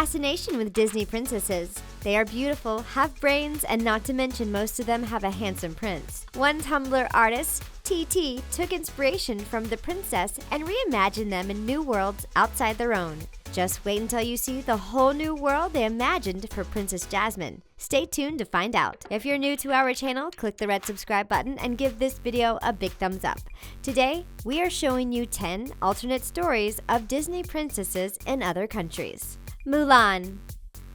fascination with Disney princesses. They are beautiful, have brains, and not to mention most of them have a handsome prince. One Tumblr artist, TT, took inspiration from the princess and reimagined them in new worlds outside their own. Just wait until you see the whole new world they imagined for Princess Jasmine. Stay tuned to find out. If you're new to our channel, click the red subscribe button and give this video a big thumbs up. Today, we are showing you 10 alternate stories of Disney princesses in other countries. Mulan.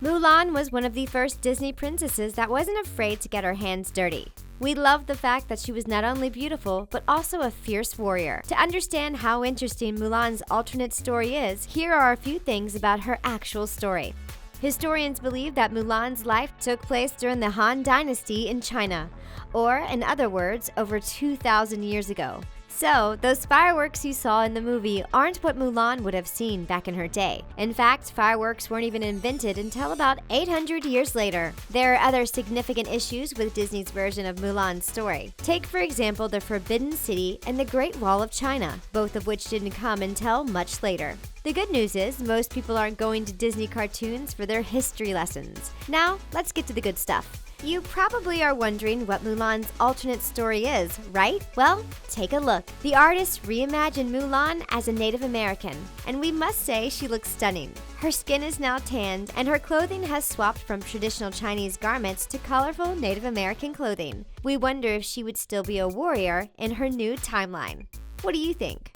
Mulan was one of the first Disney princesses that wasn't afraid to get her hands dirty. We love the fact that she was not only beautiful, but also a fierce warrior. To understand how interesting Mulan's alternate story is, here are a few things about her actual story. Historians believe that Mulan's life took place during the Han Dynasty in China, or in other words, over 2,000 years ago. So, those fireworks you saw in the movie aren't what Mulan would have seen back in her day. In fact, fireworks weren't even invented until about 800 years later. There are other significant issues with Disney's version of Mulan's story. Take, for example, the Forbidden City and the Great Wall of China, both of which didn't come until much later. The good news is, most people aren't going to Disney cartoons for their history lessons. Now, let's get to the good stuff. You probably are wondering what Mulan's alternate story is, right? Well, take a look. The artist reimagined Mulan as a Native American, and we must say she looks stunning. Her skin is now tanned, and her clothing has swapped from traditional Chinese garments to colorful Native American clothing. We wonder if she would still be a warrior in her new timeline. What do you think?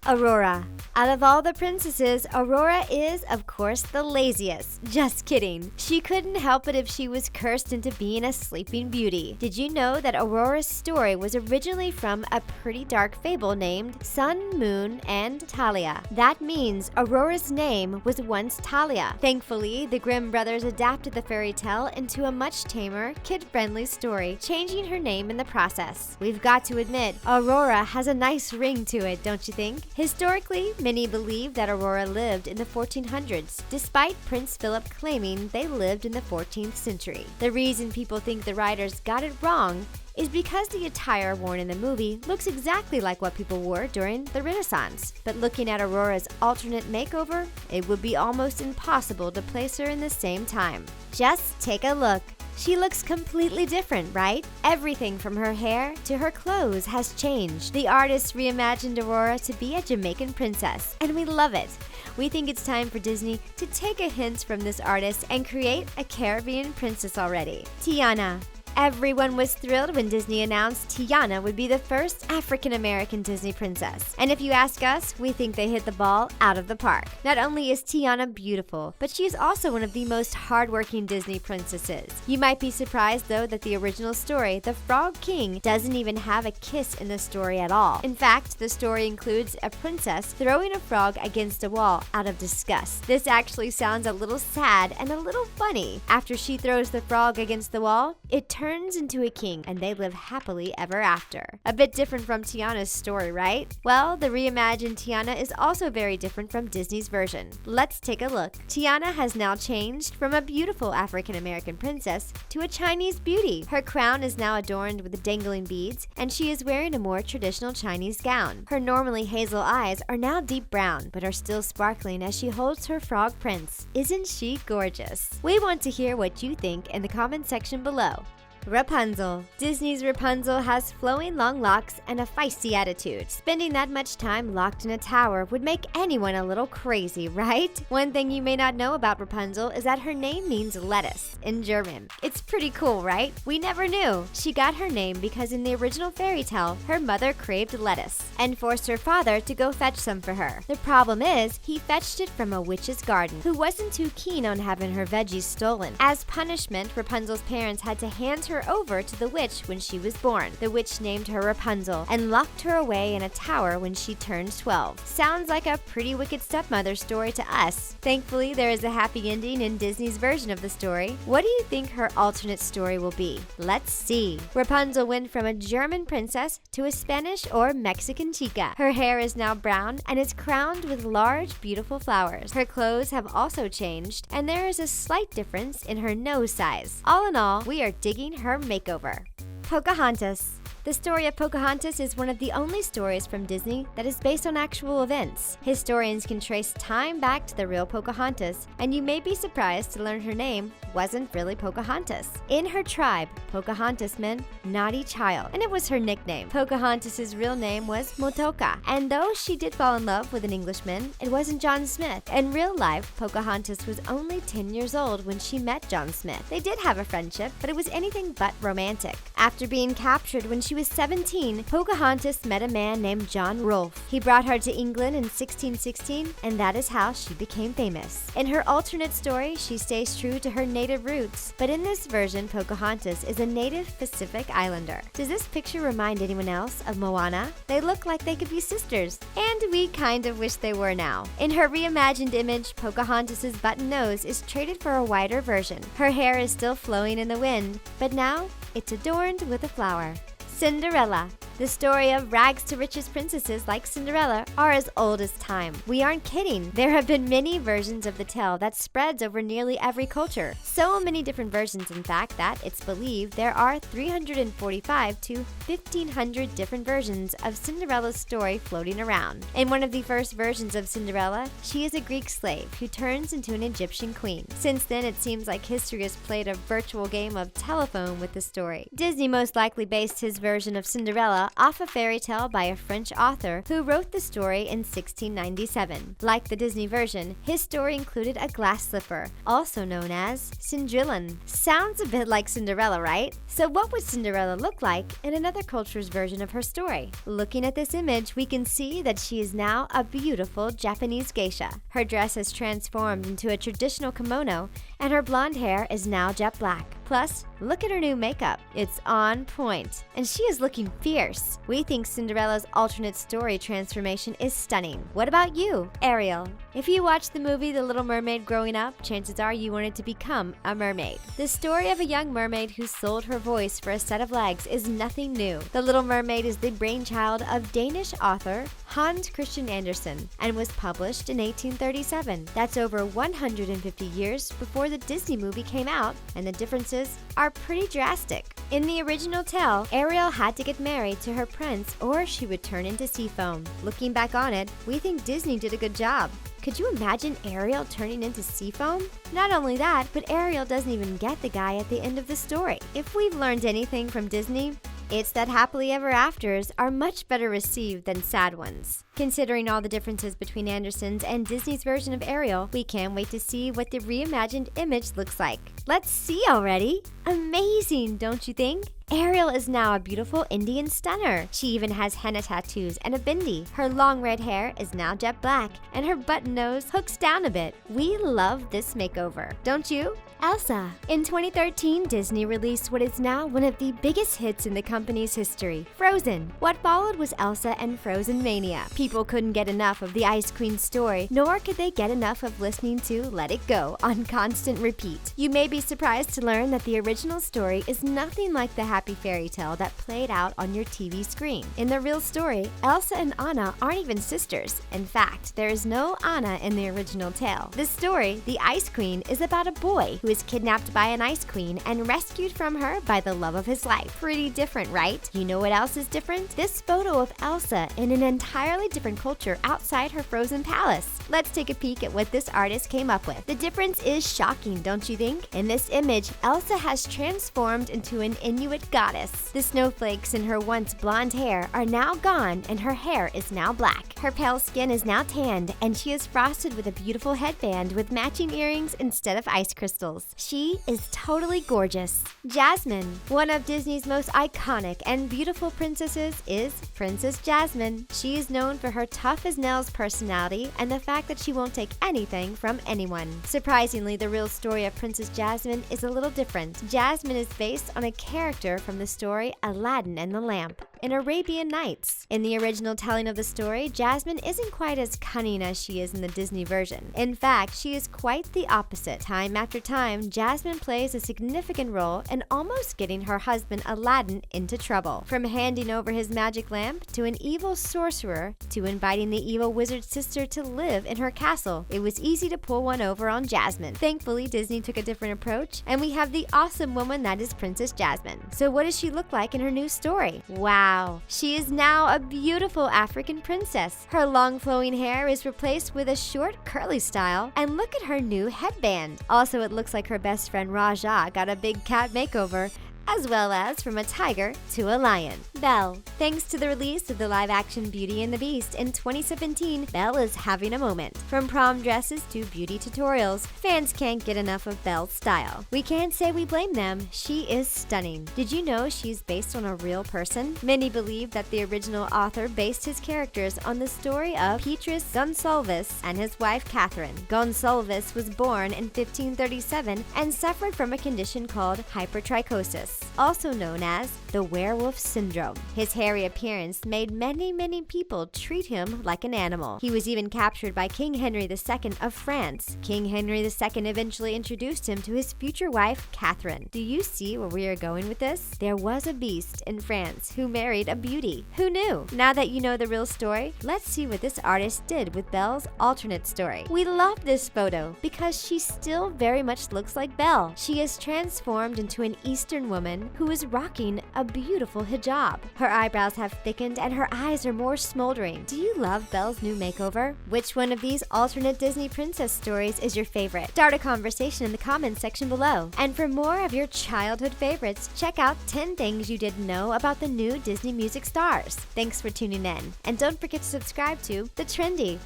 Aurora. Out of all the princesses, Aurora is, of course, the laziest. Just kidding. She couldn't help it if she was cursed into being a sleeping beauty. Did you know that Aurora's story was originally from a pretty dark fable named Sun, Moon, and Talia? That means Aurora's name was once Talia. Thankfully, the Grimm brothers adapted the fairy tale into a much tamer, kid-friendly story, changing her name in the process. We've got to admit, Aurora has a nice ring to it, don't you think? Historically, many believe that Aurora lived in the 1400s, despite Prince Philip claiming they lived in the 14th century. The reason people think the writers got it wrong is because the attire worn in the movie looks exactly like what people wore during the Renaissance. But looking at Aurora's alternate makeover, it would be almost impossible to place her in the same time. Just take a look. She looks completely different, right? Everything from her hair to her clothes has changed. The artist reimagined Aurora to be a Jamaican princess, and we love it. We think it's time for Disney to take a hint from this artist and create a Caribbean princess already. Tiana. Everyone was thrilled when Disney announced Tiana would be the first African-American Disney princess. And if you ask us, we think they hit the ball out of the park. Not only is Tiana beautiful, but she is also one of the most hardworking Disney princesses. You might be surprised, though, that the original story, The Frog King, doesn't even have a kiss in the story at all. In fact, the story includes a princess throwing a frog against a wall out of disgust. This actually sounds a little sad and a little funny. After she throws the frog against the wall, it turns into a king, and they live happily ever after. A bit different from Tiana's story, right? Well, the reimagined Tiana is also very different from Disney's version. Let's take a look. Tiana has now changed from a beautiful African-American princess to a Chinese beauty. Her crown is now adorned with dangling beads, and she is wearing a more traditional Chinese gown. Her normally hazel eyes are now deep brown, but are still sparkling as she holds her frog prince. Isn't she gorgeous? We want to hear what you think in the comment section below. Rapunzel. Disney's Rapunzel has flowing long locks and a feisty attitude. Spending that much time locked in a tower would make anyone a little crazy, right? One thing you may not know about Rapunzel is that her name means lettuce in German. It's pretty cool, right? We never knew. She got her name because in the original fairy tale, her mother craved lettuce and forced her father to go fetch some for her. The problem is, he fetched it from a witch's garden who wasn't too keen on having her veggies stolen. As punishment, Rapunzel's parents had to hand her over to the witch when she was born. The witch named her Rapunzel and locked her away in a tower when she turned 12. Sounds like a pretty wicked stepmother story to us. Thankfully, there is a happy ending in Disney's version of the story. What do you think her alternate story will be? Let's see. Rapunzel went from a German princess to a Spanish or Mexican chica. Her hair is now brown and is crowned with large, beautiful flowers. Her clothes have also changed, and there is a slight difference in her nose size. All in all, we are digging her makeover. Pocahontas. The story of Pocahontas is one of the only stories from Disney that is based on actual events. Historians can trace time back to the real Pocahontas, and you may be surprised to learn her name wasn't really Pocahontas. In her tribe, Pocahontas meant naughty child, and it was her nickname. Pocahontas' real name was Motoka, and though she did fall in love with an Englishman, it wasn't John Smith. In real life, Pocahontas was only 10 years old when she met John Smith. They did have a friendship, but it was anything but romantic. After being captured when she was 17, Pocahontas met a man named John Rolfe. He brought her to England in 1616, and that is how she became famous. In her alternate story, she stays true to her native roots, but in this version, Pocahontas is a native Pacific Islander. Does this picture remind anyone else of Moana? They look like they could be sisters, and we kind of wish they were now. In her reimagined image, Pocahontas' button nose is traded for a wider version. Her hair is still flowing in the wind, but now it's adorned with a flower. Cinderella. The story of rags to riches princesses like Cinderella are as old as time. We aren't kidding. There have been many versions of the tale that spreads over nearly every culture. So many different versions, in fact, that it's believed there are 345 to 1,500 different versions of Cinderella's story floating around. In one of the first versions of Cinderella, she is a Greek slave who turns into an Egyptian queen. Since then, it seems like history has played a virtual game of telephone with the story. Disney most likely based his version of Cinderella off a fairy tale by a French author who wrote the story in 1697. Like the Disney version, his story included a glass slipper, also known as Cinderella. Sounds a bit like Cinderella, right? So what would Cinderella look like in another culture's version of her story? Looking at this image, we can see that she is now a beautiful Japanese geisha. Her dress has transformed into a traditional kimono, and her blonde hair is now jet black. Plus, look at her new makeup. It's on point, and she is looking fierce. We think Cinderella's alternate story transformation is stunning. What about you? Ariel. If you watched the movie The Little Mermaid growing up, chances are you wanted to become a mermaid. The story of a young mermaid who sold her voice for a set of legs is nothing new. The Little Mermaid is the brainchild of Danish author Hans Christian Andersen and was published in 1837. That's over 150 years before the Disney movie came out, and the differences are pretty drastic. In the original tale, Ariel had to get married to her prince or she would turn into sea foam. Looking back on it, we think Disney did a good job. Could you imagine Ariel turning into sea foam? Not only that, but Ariel doesn't even get the guy at the end of the story. If we've learned anything from Disney, it's that happily ever afters are much better received than sad ones. Considering all the differences between Andersen's and Disney's version of Ariel, we can't wait to see what the reimagined image looks like. Let's see already! Amazing, don't you think? Ariel is now a beautiful Indian stunner. She even has henna tattoos and a bindi. Her long red hair is now jet black, and her button nose hooks down a bit. We love this makeover, don't you? Elsa. In 2013, Disney released what is now one of the biggest hits in the company's history, Frozen. What followed was Elsa and Frozen Mania. People couldn't get enough of the Ice Queen story, nor could they get enough of listening to Let It Go on constant repeat. You may be surprised to learn that the original story is nothing like the happy fairy tale that played out on your TV screen. In the real story, Elsa and Anna aren't even sisters. In fact, there is no Anna in the original tale. The story, The Ice Queen, is about a boy who is kidnapped by an ice queen and rescued from her by the love of his life. Pretty different, right? You know what else is different? This photo of Elsa in an entirely different culture outside her frozen palace. Let's take a peek at what this artist came up with. The difference is shocking, don't you think? In this image, Elsa has transformed into an Inuit goddess. The snowflakes in her once blonde hair are now gone and her hair is now black. Her pale skin is now tanned and she is frosted with a beautiful headband with matching earrings instead of ice crystals. She is totally gorgeous. Jasmine. One of Disney's most iconic and beautiful princesses is Princess Jasmine. She is known for her tough-as-nails personality and the fact that she won't take anything from anyone. Surprisingly, the real story of Princess Jasmine is a little different. Jasmine is based on a character from the story Aladdin and the Lamp. in Arabian Nights. In the original telling of the story, Jasmine isn't quite as cunning as she is in the Disney version. In fact, she is quite the opposite. Time after time, Jasmine plays a significant role in almost getting her husband Aladdin into trouble. From handing over his magic lamp to an evil sorcerer to inviting the evil wizard's sister to live in her castle, it was easy to pull one over on Jasmine. Thankfully, Disney took a different approach, and we have the awesome woman that is Princess Jasmine. So what does she look like in her new story? Wow! She is now a beautiful African princess. Her long flowing hair is replaced with a short curly style, and look at her new headband. Also, it looks like her best friend Rajah got a big cat makeover, as well as from a tiger to a lion. Belle. Thanks to the release of the live-action Beauty and the Beast in 2017, Belle is having a moment. From prom dresses to beauty tutorials, fans can't get enough of Belle's style. We can't say we blame them. She is stunning. Did you know she's based on a real person? Many believe that the original author based his characters on the story of Petrus Gonsalves and his wife Catherine. Gonsalves was born in 1537 and suffered from a condition called hypertrichosis, also known as the werewolf syndrome. His hairy appearance made many people treat him like an animal. He was even captured by King Henry II of France. King Henry II eventually introduced him to his future wife, Catherine. Do you see where we are going with this? There was a beast in France who married a beauty. Who knew? Now that you know the real story, let's see what this artist did with Belle's alternate story. We love this photo because she still very much looks like Belle. She is transformed into an Eastern woman who is rocking a beautiful hijab. Her eyebrows have thickened and her eyes are more smoldering. Do you love Belle's new makeover? Which one of these alternate Disney princess stories is your favorite? Start a conversation in the comments section below. And for more of your childhood favorites, check out 10 things you didn't know about the new Disney music stars. Thanks for tuning in. And don't forget to subscribe to The Trendy.